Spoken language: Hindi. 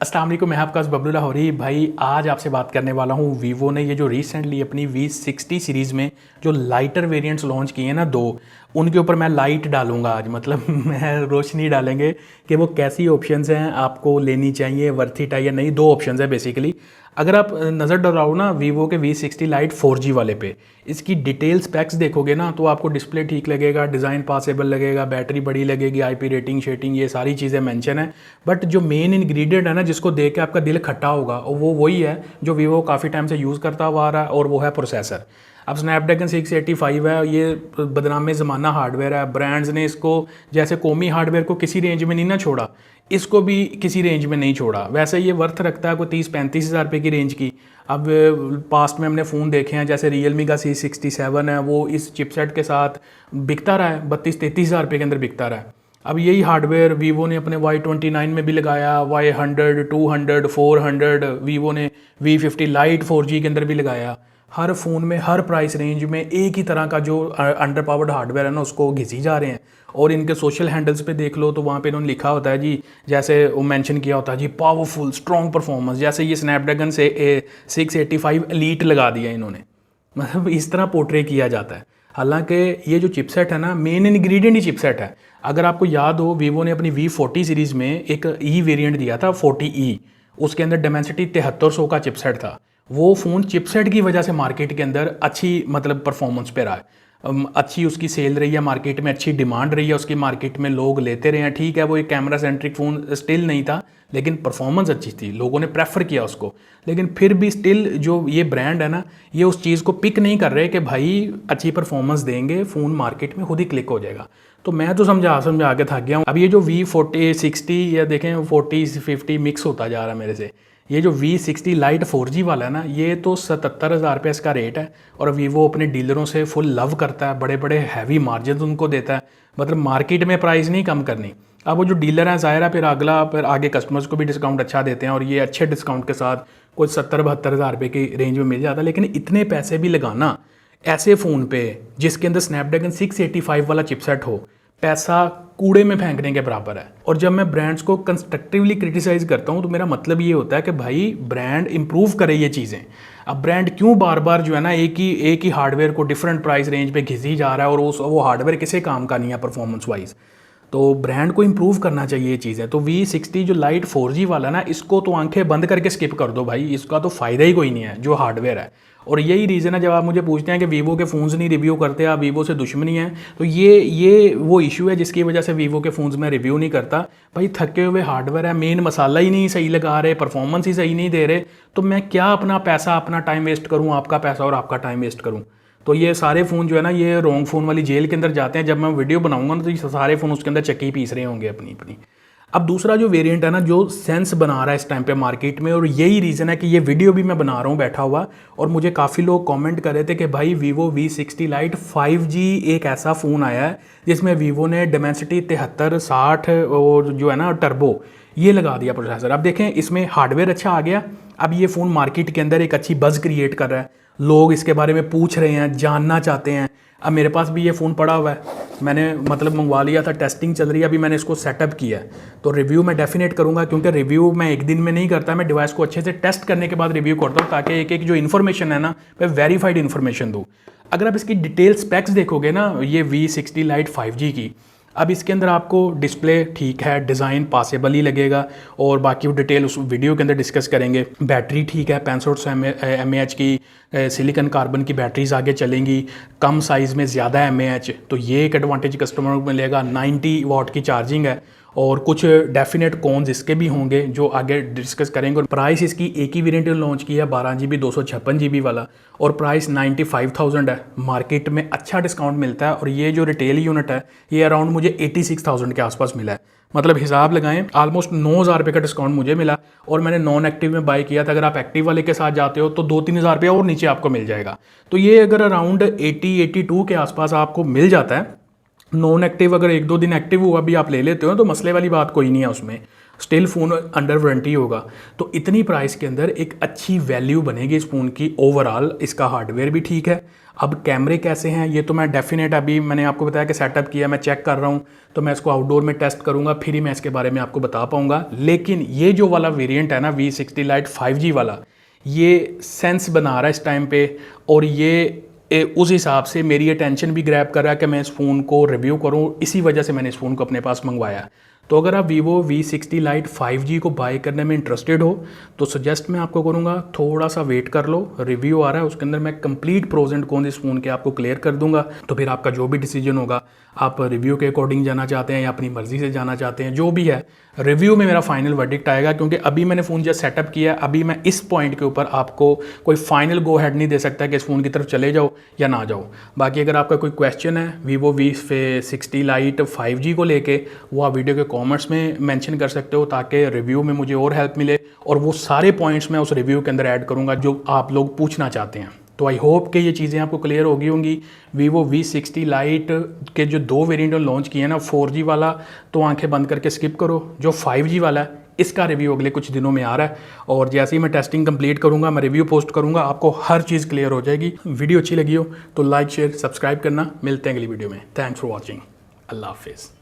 अस्सलाम वालेकुम, मैं आपका बबलू लाहौरी भाई। आज आपसे बात करने वाला हूँ वीवो ने ये जो रिसेंटली अपनी V60 सीरीज़ में जो लाइटर वेरिएंट्स लॉन्च किए हैं ना दो, उनके ऊपर मैं लाइट डालूंगा आज। मतलब मैं रोशनी डालेंगे कि वो कैसी ऑप्शंस हैं, आपको लेनी चाहिए, वर्थ इट है या नहीं। दो ऑप्शंस है बेसिकली। अगर आप नज़र डालो ना वीवो के V60 लाइट 4G वाले पे, इसकी डिटेल स्पेक्स देखोगे ना तो आपको डिस्प्ले ठीक लगेगा, डिज़ाइन पासेबल लगेगा, बैटरी बड़ी लगेगी, IP रेटिंग शेटिंग ये सारी चीज़ें मेंशन है। बट जो मेन इंग्रेडिएंट है ना जिसको देख के आपका दिल खट्टा होगा, और वो वही है जो वीवो काफ़ी टाइम से यूज़ करता हुआ आ रहा है, और वो है प्रोसेसर। अब स्नैपड्रैगन 685 है, ये बदनाम ज़माना हार्डवेयर है। ब्रांड्स ने इसको जैसे कौमी हार्डवेयर को किसी रेंज में नहीं ना छोड़ा, इसको भी किसी रेंज में नहीं छोड़ा। वैसे ये वर्थ रखता है कोई 30-35 हज़ार रुपये की रेंज की। अब पास्ट में हमने फ़ोन देखे हैं, जैसे रियलमी का C67 है, वो इस चिपसेट के साथ बिकता रहा है 32-33 हज़ार रुपये के अंदर बिकता रहा है। अब यही हार्डवेयर वीवो ने अपने Y29 में भी लगाया, Y100, 200, 400, वीवो ने V50 लाइट 4G के अंदर भी लगाया। हर फ़ोन में हर प्राइस रेंज में एक ही तरह का जो अंडर पावर्ड हार्डवेयर है ना उसको घिसी जा रहे हैं। और इनके सोशल हैंडल्स पे देख लो तो वहाँ पे इन्होंने लिखा होता है जी, जैसे वो मेंशन किया होता है जी, पावरफुल स्ट्रॉन्ग परफॉर्मेंस। जैसे ये स्नैपड्रैगन से 685 एलीट लगा दिया इन्होंने। मतलब इस तरह पोर्ट्रे किया जाता है। हालांकि ये जो चिपसेट है ना, मेन इंग्रेडिएंट ही चिपसेट है। अगर आपको याद हो, वीवो ने अपनी V40 सीरीज़ में एक ई वेरिएंट दिया था 40E, उसके अंदर डेमेंसिटी 7300 का चिपसेट था। वो फ़ोन चिपसेट की वजह से मार्केट के अंदर अच्छी मतलब परफॉर्मेंस पे रहा है। अच्छी उसकी सेल रही है मार्केट में, अच्छी डिमांड रही है उसकी मार्केट में, लोग लेते रहे हैं। ठीक है, वो एक कैमरा सेंट्रिक फ़ोन स्टिल नहीं था, लेकिन परफॉर्मेंस अच्छी थी, लोगों ने प्रेफर किया उसको। लेकिन फिर भी स्टिल जो ये ब्रांड है ना, ये उस चीज़ को पिक नहीं कर रहे कि भाई अच्छी परफॉर्मेंस देंगे, फ़ोन मार्केट में खुद ही क्लिक हो जाएगा। तो मैं तो समझा के थक गया हूँ। अब ये जो V40 60 या देखें 40-50 मिक्स होता जा रहा है मेरे से। ये जो V60 लाइट 4G वाला है ना, ये तो 77,000 रुपये इसका रेट है। और वीवो अपने डीलरों से फुल लव करता है, बड़े बड़े हैवी मार्जिन उनको देता है। मतलब मार्केट में प्राइस नहीं कम करनी। अब वो जो डीलर हैं ज़ाहिर है फिर आगे कस्टमर्स को भी डिस्काउंट अच्छा देते हैं, और ये अच्छे डिस्काउंट के साथ कुछ 70-72 हज़ार रुपये की रेंज में मिल जाता है। लेकिन इतने पैसे भी लगाना ऐसे फ़ोन पे जिसके अंदर स्नैपड्रैगन 685 वाला चिपसेट हो, पैसा कूड़े में फेंकने के बराबर है। और जब मैं ब्रांड्स को कंस्ट्रक्टिवली क्रिटिसाइज़ करता हूँ तो मेरा मतलब ये होता है कि भाई ब्रांड इंप्रूव करे ये चीज़ें। अब ब्रांड क्यों बार बार जो है ना एक ही हार्डवेयर को डिफरेंट प्राइस रेंज पे घिसी जा रहा है, और वो हार्डवेयर किसी काम का नहीं है परफॉर्मेंस वाइज। तो ब्रांड को इंप्रूव करना चाहिए ये चीज़ें। तो V60 जो लाइट 4G वाला ना, इसको तो आंखें बंद करके स्किप कर दो भाई, इसका तो फ़ायदा ही कोई नहीं है जो हार्डवेयर है। और यही रीज़न है जब आप मुझे पूछते हैं कि वीवो के फ़ोन्स नहीं रिव्यू करते, आप वीवो से दुश्मनी है, तो ये वो इशू है जिसकी वजह से वीवो के फ़ोन्स में रिव्यू नहीं करता। भाई थके हुए हार्डवेयर है, मेन मसाला ही नहीं सही लगा रहे, परफॉर्मेंस ही सही नहीं दे रहे, तो मैं क्या अपना पैसा अपना टाइम वेस्ट करूँ, आपका पैसा और आपका टाइम वेस्ट करूँ। तो ये सारे फ़ोन जो है ना, ये रॉन्ग फ़ोन वाली जेल के अंदर जाते हैं। जब मैं वीडियो बनाऊंगा ना तो ये सारे फ़ोन उसके अंदर चक्की पीस रहे होंगे अपनी अपनी। अब दूसरा जो वेरिएंट है ना, जो सेंस बना रहा है इस टाइम पे मार्केट में, और यही रीज़न है कि ये वीडियो भी मैं बना रहा हूँ बैठा हुआ, और मुझे काफ़ी लोग कमेंट कर रहे थे कि भाई वीवो V60 लाइट 5G एक ऐसा फ़ोन आया है जिसमें वीवो ने डेमेंसिटी 7360 और जो है ना टर्बो ये लगा दिया प्रोसेसर। अब देखें इसमें हार्डवेयर अच्छा आ गया। अब ये फ़ोन मार्केट के अंदर एक अच्छी बज़ क्रिएट कर रहा है, लोग इसके बारे में पूछ रहे हैं, जानना चाहते हैं। अब मेरे पास भी ये फ़ोन पड़ा हुआ है, मैंने मतलब मंगवा लिया था, टेस्टिंग चल रही है, अभी मैंने इसको सेटअप किया है। तो रिव्यू मैं डेफिनेट करूंगा, क्योंकि रिव्यू मैं एक दिन में नहीं करता, मैं डिवाइस को अच्छे से टेस्ट करने के बाद रिव्यू करता हूँ, ताकि एक एक जो इन्फॉर्मेशन है ना मैं वेरीफाइड इन्फॉर्मेशन दूँ। अगर आप इसकी डिटेल स्पेक्स देखोगे ना, ये V60 लाइट 5G की, अब इसके अंदर आपको डिस्प्ले ठीक है, डिज़ाइन पासेबल ही लगेगा, और बाकी वो डिटेल उस वीडियो के अंदर डिस्कस करेंगे। बैटरी ठीक है, 6500 mAh की सिलिकॉन कार्बन की बैटरीज आगे चलेंगी, कम साइज़ में ज़्यादा mAh, तो ये एक एडवांटेज कस्टमर को मिलेगा। 90 वाट की चार्जिंग है, और कुछ डेफिनेट कॉन्स इसके भी होंगे जो आगे डिस्कस करेंगे। और प्राइस इसकी एक ही वेरिएंट लॉन्च की है 12GB 256GB वाला, और प्राइस 95,000 है। मार्केट में अच्छा डिस्काउंट मिलता है, और ये जो रिटेल यूनिट है ये अराउंड मुझे 86,000 के आसपास मिला है। मतलब हिसाब लगाएं, ऑलमोस्ट 9,000 रुपये का डिस्काउंट मुझे मिला, और मैंने नॉन एक्टिव में बाय किया था। अगर आप एक्टिव वाले के साथ जाते हो तो 2-3 हज़ार रुपये और नीचे आपको मिल जाएगा। तो ये अगर अराउंड 80-82 के आसपास आपको मिल जाता है। नॉन एक्टिव अगर 1-2 दिन एक्टिव हुआ भी आप ले लेते हो तो मसले वाली बात कोई नहीं है उसमें। स्टिल फ़ोन अंडर वारंटी होगा। तो इतनी प्राइस के अंदर एक अच्छी वैल्यू बनेगी इस फ़ोन की ओवरऑल। इसका हार्डवेयर भी ठीक है। अब कैमरे कैसे हैं ये तो मैं डेफिनेट, अभी मैंने आपको बताया कि सेटअप किया, मैं चेक कर रहा हूँ, तो मैं इसको आउटडोर में टेस्ट करूँगा, फिर ही मैं इसके बारे में आपको बता पाऊँगा। लेकिन ये जो वाला वेरिएंट है ना V60 Lite 5G वाला, ये सेंस बना रहा है इस टाइम पे, और ये उस हिसाब से मेरी अटेंशन भी ग्रैब कर रहा है कि मैं इस फ़ोन को रिव्यू करूं। इसी वजह से मैंने इस फ़ोन को अपने पास मंगवाया। तो अगर आप Vivo V60 Lite 5G को बाय करने में इंटरेस्टेड हो तो सजेस्ट मैं आपको करूंगा थोड़ा सा वेट कर लो। रिव्यू आ रहा है, उसके अंदर मैं कंप्लीट प्रोज एंड कॉन्स इस फ़ोन के आपको क्लियर कर दूंगा। तो फिर आपका जो भी डिसीजन होगा, आप रिव्यू के अकॉर्डिंग जाना चाहते हैं या अपनी मर्जी से जाना चाहते हैं, जो भी है रिव्यू में मेरा फाइनल वर्डिक्ट आएगा। क्योंकि अभी मैंने फ़ोन जब सेटअप किया, अभी मैं इस पॉइंट के ऊपर आपको कोई फाइनल गो हेड नहीं दे सकता कि इस फ़ोन की तरफ चले जाओ या ना जाओ। बाकी अगर आपका कोई क्वेश्चन है Vivo V60 Lite 5G को लेके, वो आप वीडियो के कमेंट्स में मेंशन कर सकते हो, ताकि रिव्यू में मुझे और हेल्प मिले और वो सारे पॉइंट्स मैं उस रिव्यू के अंदर ऐड करूँगा जो आप लोग पूछना चाहते हैं। तो आई होप कि ये चीज़ें आपको क्लियर हो गई होंगी। Vivo V60 Lite के जो 2 वेरिएंट लॉन्च किए हैं ना, 4G वाला तो आंखें बंद करके स्किप करो, जो 5G वाला है इसका रिव्यू अगले कुछ दिनों में आ रहा है, और जैसे ही मैं टेस्टिंग कंप्लीट करूंगा, मैं रिव्यू पोस्ट करूंगा, आपको हर चीज़ क्लियर हो जाएगी। वीडियो अच्छी लगी हो तो लाइक शेयर सब्सक्राइब करना। मिलते हैं अगली वीडियो में। Thanks for watching. अल्लाह हाफिज़।